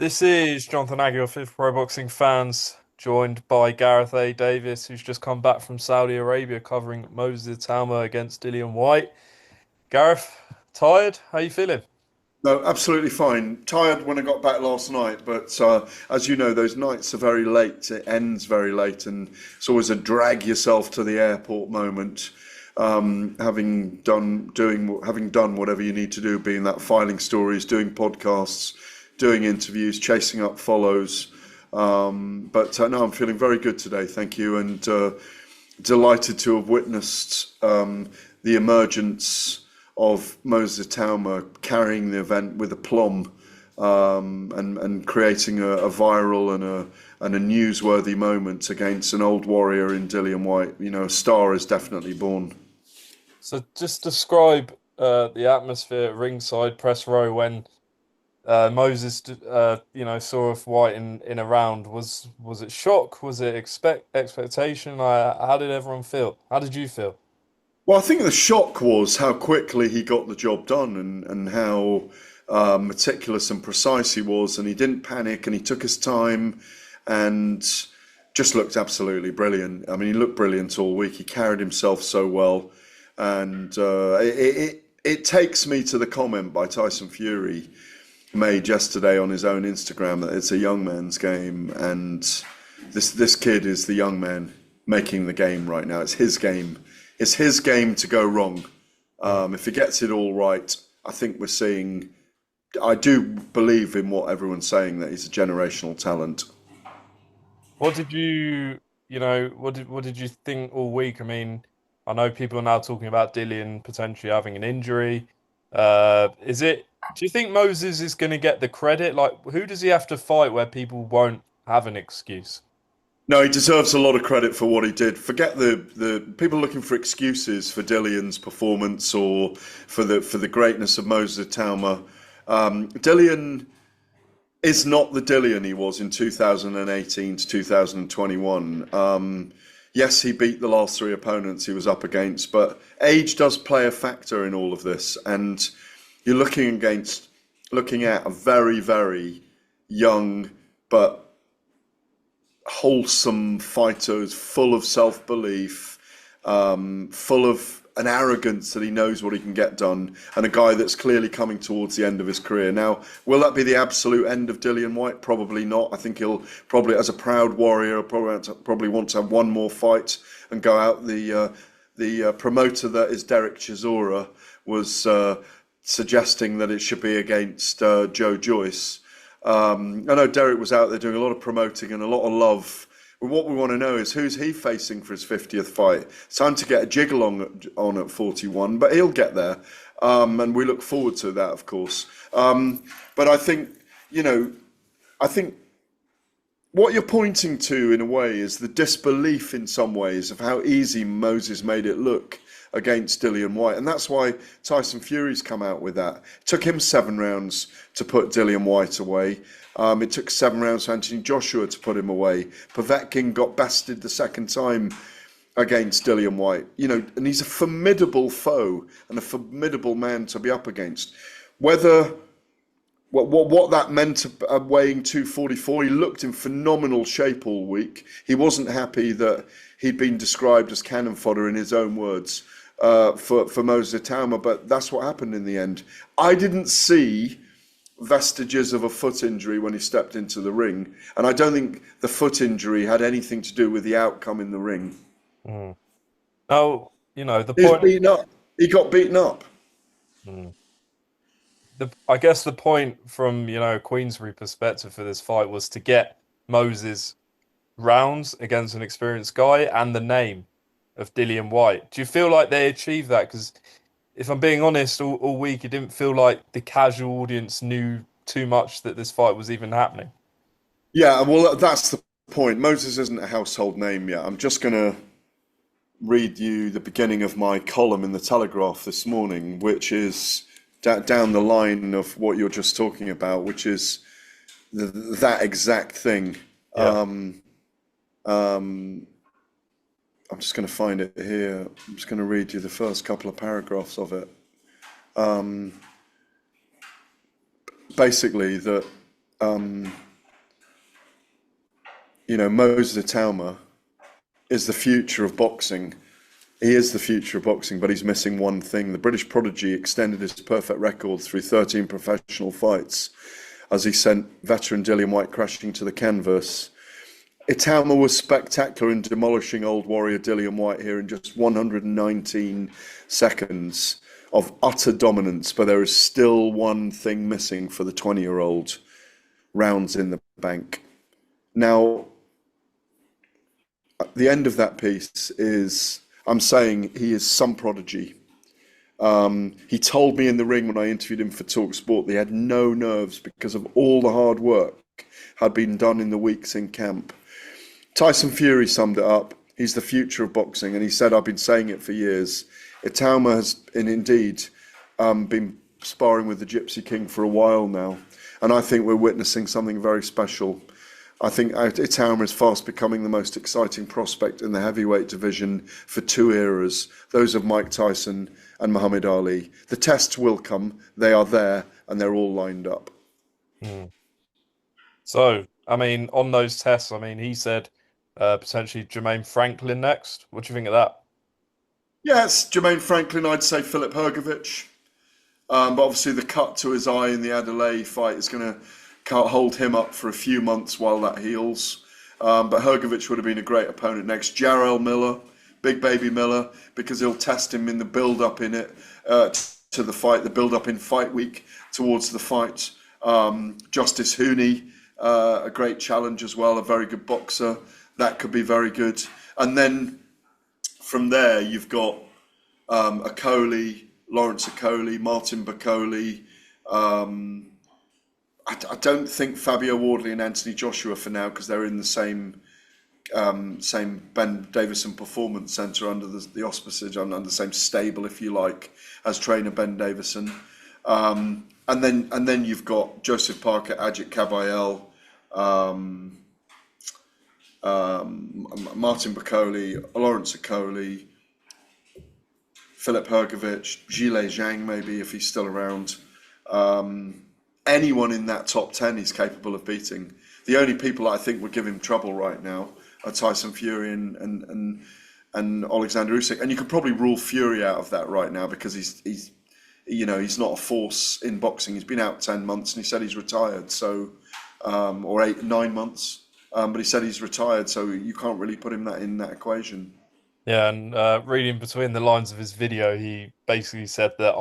This is Jonathan Aggie of Fifth Pro Boxing Fans, joined by Gareth A Davies, who's just come back from Saudi Arabia covering Moses Itauma against Dillian Whyte. Gareth, tired? How you feeling? No, absolutely fine. Tired when I got back last night, but as you know, those nights are very late. It ends very late, and it's always a drag yourself to the airport moment. Having done whatever you need to do, being that filing stories, doing podcasts, doing interviews, chasing up follows. But no, I'm feeling very good today, thank you, and delighted to have witnessed the emergence of Moses Itauma carrying the event with aplomb, and creating a viral and a newsworthy moment against an old warrior in Dillian Whyte. You know, a star is definitely born. So just describe the atmosphere at ringside press row when Moses, saw off White in a round. Was it shock? Was it expectation? How did everyone feel? How did you feel? Well, I think the shock was how quickly he got the job done, and how meticulous and precise he was, and he didn't panic, and he took his time, and just looked absolutely brilliant. I mean, he looked brilliant all week. He carried himself so well, and it takes me to the comment by Tyson Fury made yesterday on his own Instagram that it's a young man's game, and this kid is the young man making the game right now. It's his game. It's his game to go wrong. If he gets it all right, I think we're seeing. I do believe in what everyone's saying, that he's a generational talent. What did what did you think all week? I mean, I know people are now talking about Dillian potentially having an injury. Is it? Do you think Moses is going to get the credit? Like, who does he have to fight where people won't have an excuse? No, he deserves a lot of credit for what he did. Forget the people looking for excuses for Dillian's performance or for the greatness of Moses Itauma. Dillian is not the Dillian he was in 2018 to 2021. Yes, he beat the last three opponents he was up against, but age does play a factor in all of this, and you're looking at a very, very young but wholesome fighter who's full of self-belief, full of an arrogance that he knows what he can get done, and a guy that's clearly coming towards the end of his career. Now, will that be the absolute end of Dillian Whyte? Probably not. I think he'll probably, as a proud warrior, probably want to have one more fight and go out. The promoter that is Derek Chisora was suggesting that it should be against Joe Joyce. I know Derek was out there doing a lot of promoting and a lot of love. But what we want to know is who's he facing for his 50th fight. It's time to get a jiggle on at 41, but he'll get there. And we look forward to that, of course. But I think, you know, I think what you're pointing to in a way is the disbelief in some ways of how easy Moses made it look against Dillian Whyte. And that's why Tyson Fury's come out with that. It took him 7 rounds to put Dillian Whyte away. It took 7 rounds for Anthony Joshua to put him away. Povetkin got bested the second time against Dillian Whyte. You know, and he's a formidable foe and a formidable man to be up against. Whether what that meant, weighing 244, he looked in phenomenal shape all week. He wasn't happy that he'd been described as cannon fodder in his own words for Moses Itauma, but that's what happened in the end. I didn't see vestiges of a foot injury when he stepped into the ring, and I don't think the foot injury had anything to do with the outcome in the ring. Mm. Now, the He was point. beaten up. He got beaten up. Mm. I guess the point from Queensbury perspective for this fight was to get Moses rounds against an experienced guy and the name of Dillian Whyte. Do you feel like they achieved that? Because if I'm being honest, all week it didn't feel like the casual audience knew too much that this fight was even happening. Yeah, well, that's the point. Moses isn't a household name yet. I'm just going to read you the beginning of my column in the Telegraph this morning, which is down the line of what you're just talking about, which is that exact thing. Yeah. Um, I'm just going to find it here. I'm just going to read you the first couple of paragraphs of it. Basically, that Moses Itauma is the future of boxing. He is the future of boxing, but he's missing one thing. The British prodigy extended his perfect record through 13 professional fights as he sent veteran Dillian Whyte crashing to the canvas. Itauma was spectacular in demolishing old warrior Dillian Whyte here in just 119 seconds of utter dominance, but there is still one thing missing for the 20-year-old: rounds in the bank. Now, at the end of that piece is, I'm saying he is some prodigy. He told me in the ring when I interviewed him for TalkSport that he had no nerves because of all the hard work had been done in the weeks in camp. Tyson Fury summed it up. He's the future of boxing, and he said, I've been saying it for years. Itauma has, indeed, been sparring with the Gypsy King for a while now, and I think we're witnessing something very special. I think Itauma is fast becoming the most exciting prospect in the heavyweight division for two eras, those of Mike Tyson and Muhammad Ali. The tests will come, they are there, and they're all lined up. So, I mean, on those tests, I mean, he said potentially Jermaine Franklin next. What do you think of that? Yes, Jermaine Franklin, I'd say Filip Hrgović. But obviously the cut to his eye in the Adelaide fight is going to hold him up for a few months while that heals. But Hrgović would have been a great opponent next. Jarrell Miller, Big Baby Miller, because he'll test him in the build-up in it to the fight, the build-up in fight week towards the fight. Justice Hooney, a great challenge as well, a very good boxer. That could be very good. And then from there, you've got Okolie, Lawrence Okolie, Martin Bakole. I don't think Fabio Wardley and Anthony Joshua for now, because they're in the same Ben Davison Performance Centre under the auspices, under the same stable, if you like, as trainer Ben Davison. And then you've got Joseph Parker, Ajit Kabayel, Martin Bakole, Lawrence Okolie, Filip Hrgović, Zhilei Zhang maybe if he's still around. Anyone in that top 10 he's capable of beating. The only people I think would give him trouble right now are Tyson Fury and Oleksandr Usyk. And you could probably rule Fury out of that right now because he's not a force in boxing. He's been out 10 months and he said he's retired, so or 9 months. But he said he's retired, so you can't really put him in that equation. Yeah, and reading between the lines of his video, he basically said that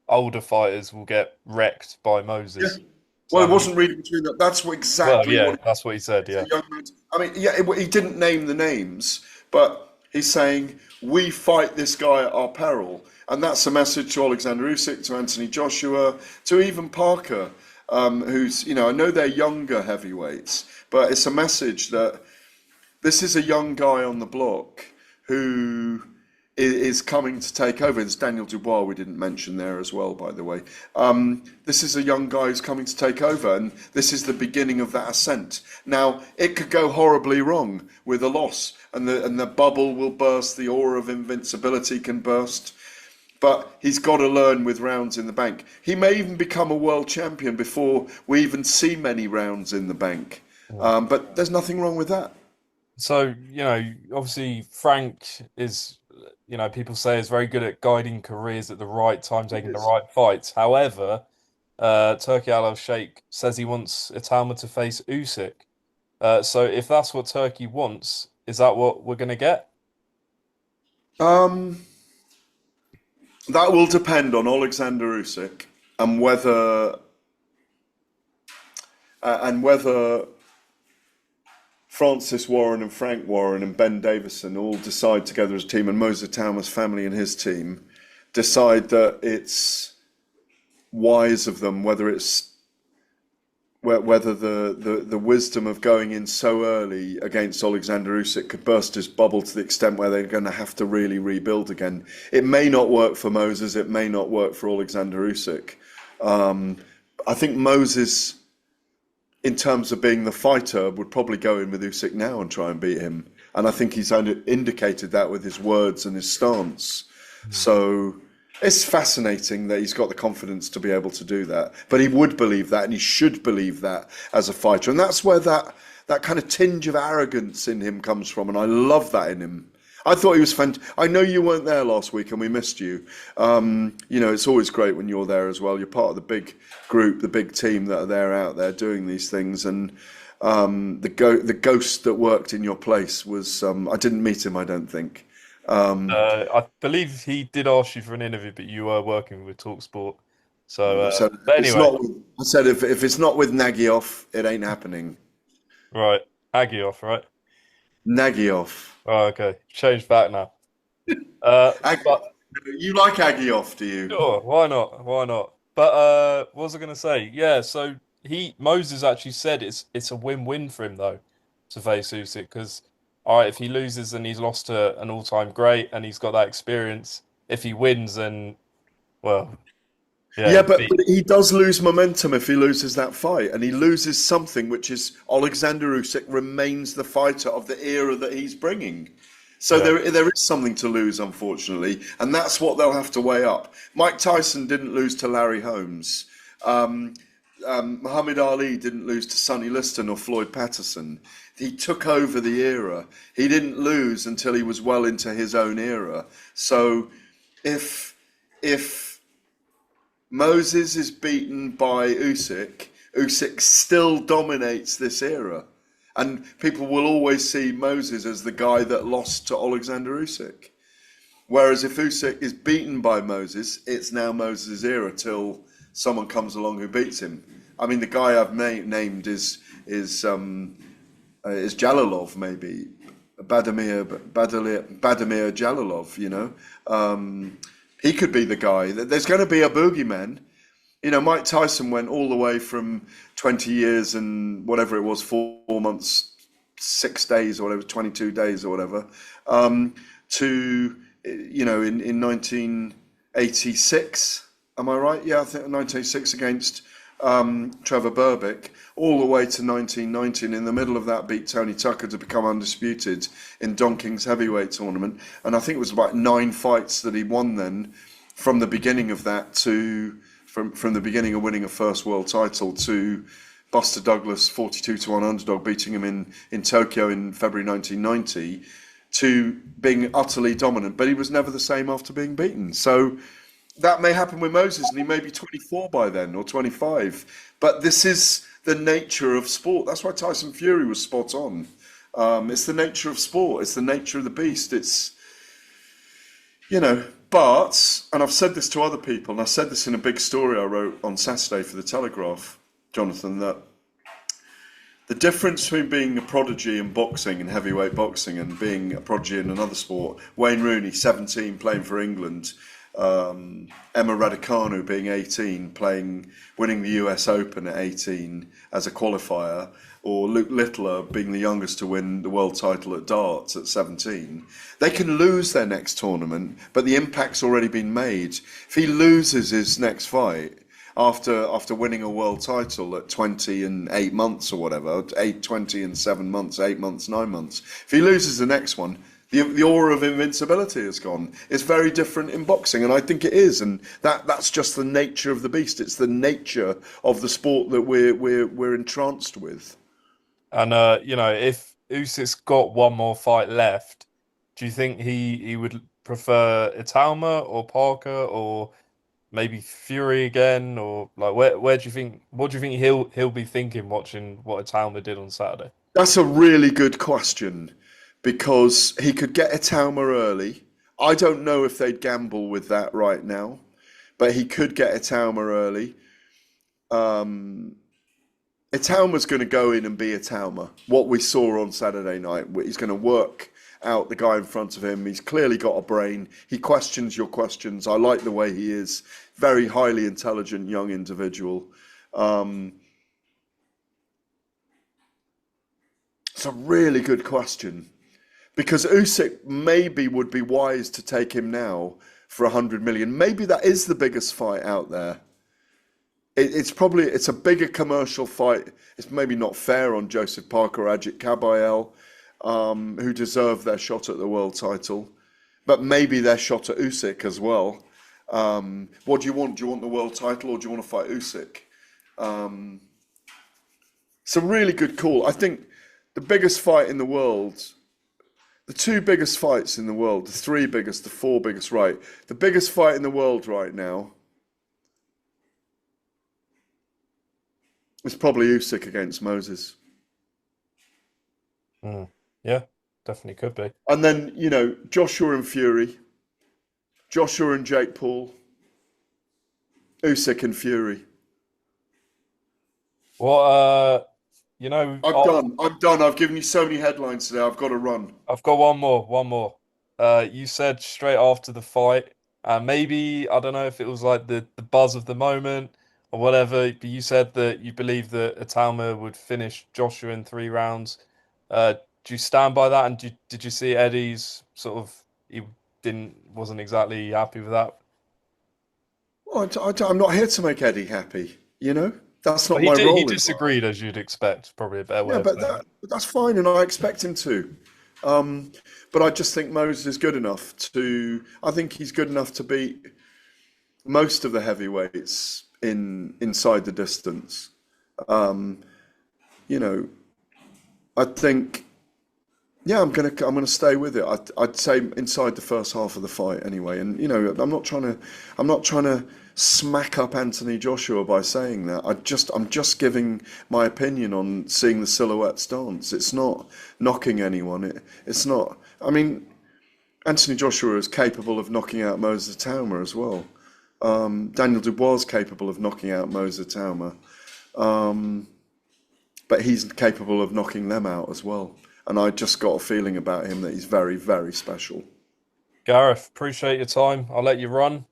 older fighters will get wrecked by Moses. Yeah. So, Well, it wasn't reading between that. That's exactly what. That's what he said. Yeah. Young man. I mean, yeah, he didn't name the names, but he's saying we fight this guy at our peril, and that's a message to Oleksandr Usyk, to Anthony Joshua, to even Parker, who's I know they're younger heavyweights, but it's a message that this is a young guy on the block who is coming to take over. There's Daniel Dubois we didn't mention there as well, by the way. This is a young guy who's coming to take over, and this is the beginning of that ascent. Now, it could go horribly wrong with a loss, and the bubble will burst, the aura of invincibility can burst, but he's got to learn with rounds in the bank. He may even become a world champion before we even see many rounds in the bank, but there's nothing wrong with that. So, obviously Frank is, people say is very good at guiding careers at the right time, taking the right fights. However, Turki Al-Sheikh says he wants Itauma to face Usyk. So if that's what Turkey wants, is that what we're going to get? That will depend on Oleksandr Usyk and whether Francis Warren and Frank Warren and Ben Davison all decide together as a team, and Moses Itauma's family and his team decide that it's wise of them, whether the wisdom of going in so early against Oleksandr Usyk could burst his bubble to the extent where they're going to have to really rebuild again. It may not work for Moses, it may not work for Oleksandr Usyk. I think Moses, in terms of being the fighter, would probably go in with Usyk now and try and beat him. And I think he's indicated that with his words and his stance. So It's fascinating that he's got the confidence to be able to do that. But he would believe that, and he should believe that as a fighter. And that's where that kind of tinge of arrogance in him comes from. And I love that in him. I thought he was fantastic. I know you weren't there last week, and we missed you. It's always great when you're there as well. You're part of the big group, the big team that are there out there doing these things. And the ghost that worked in your place was I didn't meet him, I don't think. I believe he did ask you for an interview, but you were working with TalkSport. So, So but it's anyway, not. I said if it's not with Nagyoff, it ain't happening. right, Aggie right? Nagyoff. Oh, okay, change back now. Ag- But you like Agioff, do you? sure, why not? Why not? But what was I gonna say? Yeah, so Moses actually said it's a win-win for him though to face Usyk because all right, if he loses and he's lost to an all-time great and he's got that experience, if he wins then well, yeah, Yeah, he's but beat. he does lose momentum if he loses that fight, and he loses something, which is Oleksandr Usyk remains the fighter of the era that he's bringing. So Yeah, there is something to lose, unfortunately, and that's what they'll have to weigh up. Mike Tyson didn't lose to Larry Holmes. Um, Muhammad Ali didn't lose to Sonny Liston or Floyd Patterson. He took over the era. He didn't lose until he was well into his own era. So if Moses is beaten by Usyk, Usyk still dominates this era. And people will always see Moses as the guy that lost to Oleksandr Usyk. Whereas if Usyk is beaten by Moses, it's now Moses' era till someone comes along who beats him. I mean, the guy I've named is Jalalov, maybe Badamir Jalalov. He could be the guy. There's going to be a boogeyman. Mike Tyson went all the way from 20 years and whatever it was, 4 months, 6 days or whatever, 22 days or whatever, to, in 1986. Am I right? Yeah, I think 1986 against Trevor Berbick, all the way to 1990. And in the middle of that, beat Tony Tucker to become undisputed in Don King's heavyweight tournament. And I think it was about 9 fights that he won then, from the beginning of that to from the beginning of winning a first world title to Buster Douglas 42-1 underdog beating him in Tokyo in February 1990 to being utterly dominant. But he was never the same after being beaten. So that may happen with Moses, and he may be 24 by then or 25. But this is the nature of sport. That's why Tyson Fury was spot on. It's the nature of sport. It's the nature of the beast. But, and I've said this to other people, and I said this in a big story I wrote on Saturday for the Telegraph, Jonathan, that the difference between being a prodigy in boxing and heavyweight boxing and being a prodigy in another sport, Wayne Rooney, 17, playing for England, Emma Raducanu being 18, winning the US Open at 18 as a qualifier, or Luke Littler being the youngest to win the world title at darts at 17. They can lose their next tournament, but the impact's already been made. If he loses his next fight after winning a world title at 20 and 8 months or whatever, 20 and 7 months, 8 months, 9 months, if he loses the next one, the aura of invincibility is gone. It's very different in boxing, and I think it is, and that's just the nature of the beast. It's the nature of the sport that we're entranced with. and if Usyk's got one more fight left, do you think he would prefer Itauma or Parker or maybe Fury again, or like where do you think what do you think he'll be thinking watching what Itauma did on Saturday? That's a really good question because he could get Itauma early. I don't know if they'd gamble with that right now, but he could get Itauma early. Um, Itauma's going to go in and be Itauma. What we saw on Saturday night, he's going to work out the guy in front of him. He's clearly got a brain. He questions your questions. I like the way he is. Very highly intelligent young individual. It's a really good question because Usyk maybe would be wise to take him now for 100 million. Maybe that is the biggest fight out there. It's a bigger commercial fight. It's maybe not fair on Joseph Parker or Ajit Kabayel, who deserve their shot at the world title, but maybe their shot at Usyk as well. What do you want? Do you want the world title or do you want to fight Usyk? Um, it's a really good call. I think the biggest fight in the world, the two biggest fights in the world, the three biggest, the four biggest, right? The biggest fight in the world right now is probably Usyk against Moses. Mm. Yeah, definitely could be. And then, Joshua and Fury, Joshua and Jake Paul, Usyk and Fury. Well, I'm done. I'm done. I've given you so many headlines today. I've got to run. I've got one more, one more. You said straight after the fight, maybe I don't know if it was like the buzz of the moment or whatever, but you said that you believe that Itauma would finish Joshua in 3 rounds. Do you stand by that? And did you see Eddie's sort of he wasn't exactly happy with that? Well, I'm not here to make Eddie happy. That's But not he my did he role in life. disagreed as you'd expect, probably a better way Yeah, of but saying it. that's fine, and I expect him to. But I just think Moses is good enough to. I think he's good enough to beat most of the heavyweights inside the distance. Um, you know, I think. Yeah, I'm gonna stay with it. I'd say inside the first half of the fight anyway. And I'm not trying to smack up Anthony Joshua by saying that. I'm just giving my opinion on seeing the silhouettes dance. It's not knocking anyone. It's not. I mean, Anthony Joshua is capable of knocking out Moses Itauma as well. Daniel Dubois is capable of knocking out Moses Itauma. But he's capable of knocking them out as well. And I just got a feeling about him that he's very, very special. Gareth, appreciate your time. I'll let you run.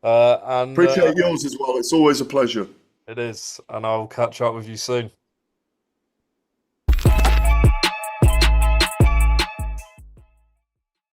And Appreciate yours as well. It's always a pleasure. it is, and I'll catch up with you soon.